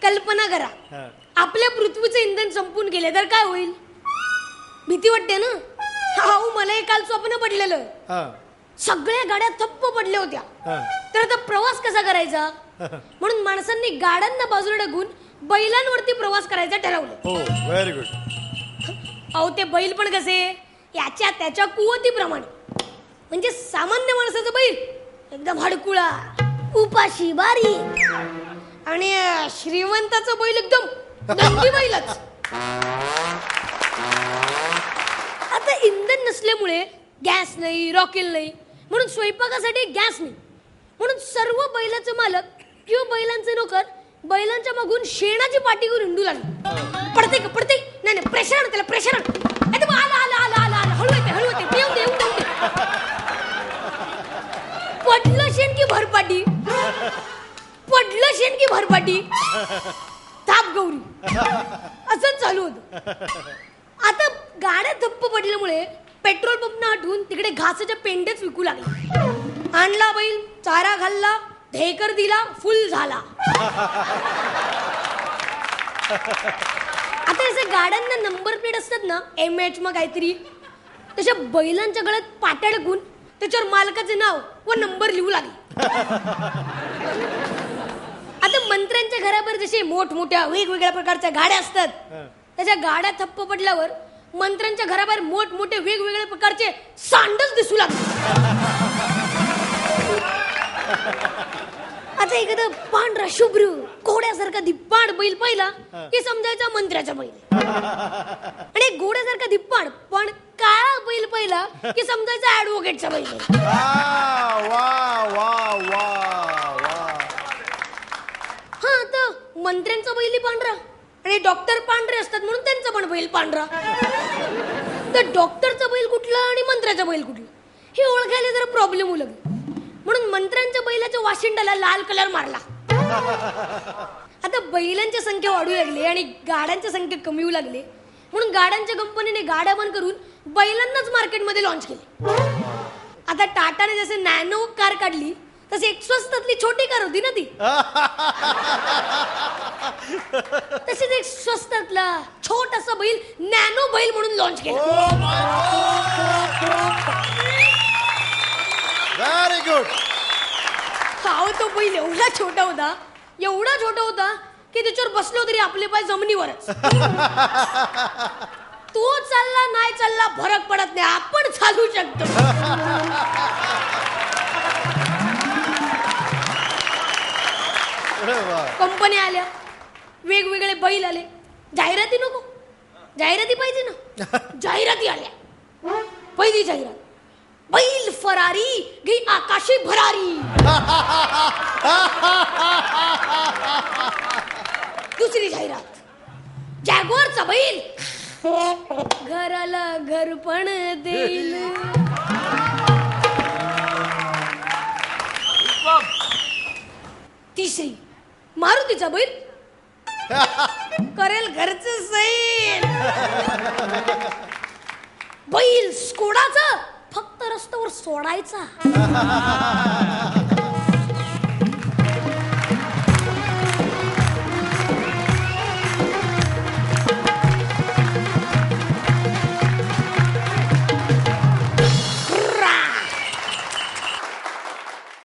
कल्पना करा, आपल्या पृथ्वीचं इंधन संपून गेले तर काय होईल? भीती वाटते ना. हाऊ, मला काल स्वप्न पडलेलं. सगळ्या गाड्या ठप्प पडल्या होत्या. तर आता प्रवास कसा करायचा? म्हणून माणसांनी गाड्यांना बाजूला टाकून बैलांवरती प्रवास करायचा ठरवलं. हो, व्हेरी गुड. अहो, ते बैल पण कसे, याच्या त्याच्या कुवतीप्रमाणे. म्हणजे सामान्य माणसाचं बैल एकदम हडकुळा, उपाशी बारी, आणि श्रीमंताचं बैल एकदम दंडी बैलच. आता इंधन नसल्यामुळे गॅस नाही, रॉकेल नाही, म्हणून स्वयंपाकासाठी गॅस नाही, म्हणून सर्व बैलाचे मालक किंवा बैलांचे नोकर बैलांच्या मागून शेणाची पाठी घेऊन हिंडू लागले. पडते का पडते? नाही नाही, प्रेशर आण त्याला, प्रेशर आण. आला आला आला आला आला, हळू येते हळू येते, येऊन दे येऊन दे येऊन दे. पडलं शेण की भरपाटी, पडलं शेण की भरपाटी, ताप गौरी, असंच चालू होतं. आता गाड्या धप्प पडल्यामुळे पेट्रोल पंप हटवून तिकडे घासाच्या पेंडेच विकू लागले. आणला बैल, चारा घालला, ढेकर दिला, फुल झाला. आता जसे गाड्यांना नंबर प्लेट असतात ना, MH मग काहीतरी, तशा बैलांच्या गळ्यात पाट्या टाकून त्याच्यावर मालकाचे नाव व नंबर लिहू लागले. आता मंत्र्यांच्या घरावर जसे मोठमोठ्या वेगवेगळ्या प्रकारच्या गाड्या असतात, त्याच्या गाड्या ठप्प पडल्यावर मंत्र्यांच्या घराबाहेर मोठमोठे वेगवेगळ्या प्रकारचे सांडच दिसू लागले. आता एखादं पांढरा शुभ्र घोड्यासारखा धिप्पाड बैल पाहिला की समजायचा मंत्र्याचा बैल, आणि घोड्यासारखा धिप्पाड पण काळा बैल पाहिला की समजायचा ऍडव्होकेटचा बैल. हा, तर मंत्र्यांचा बैल पांढरा आणि डॉक्टर पांढरे असतात म्हणून त्यांचा पण बैल पांढरा. तर डॉक्टरचा बैल कुठला आणि मंत्र्याचा बैल कुठला हे ओळखायला जरा प्रॉब्लेम होऊ लागला. म्हणून मंत्र्यांच्या बैलाच्या वाशिंडाला लाल कलर मारला. आता बैलांची संख्या वाढू लागली आणि गाड्यांची संख्या कमी होऊ लागली, म्हणून गाड्यांच्या कंपनीने गाड्या बंद करून बैलांनाच मार्केटमध्ये लॉन्च केले. आता टाटाने जसे नॅनो कार काढली तसे एक स्वस्तातली छोटी कार होती ना ती, तसेच एक स्वस्तातला छोटासा बैल नॅनो बैल म्हणून लॉन्च केला. Very good. अहो, तो बैल एवढा छोटा होता की त्याच्यावर बसलो तरी आपले पाय जमिनीवरच. तो चालला नाही चालला फरक पडत नाही, आपण चालू शकतो. कंपन्या आल्या, वेगवेगळे बैल आले. जाहिराती नको, जाहिराती पाहिजे ना. जाहिराती आल्या. पहिली जाहिरात, बैल फरारी गई आकाशी भरारी. दुसरी जाहिरात, जॅग्वारचा बैल घराला घर पण देईल. तिसरी, मारुतीचा बैल करेल घरचं सैल. बैल स्कोडाचा फक्त रस्त्यावर सोडायचा.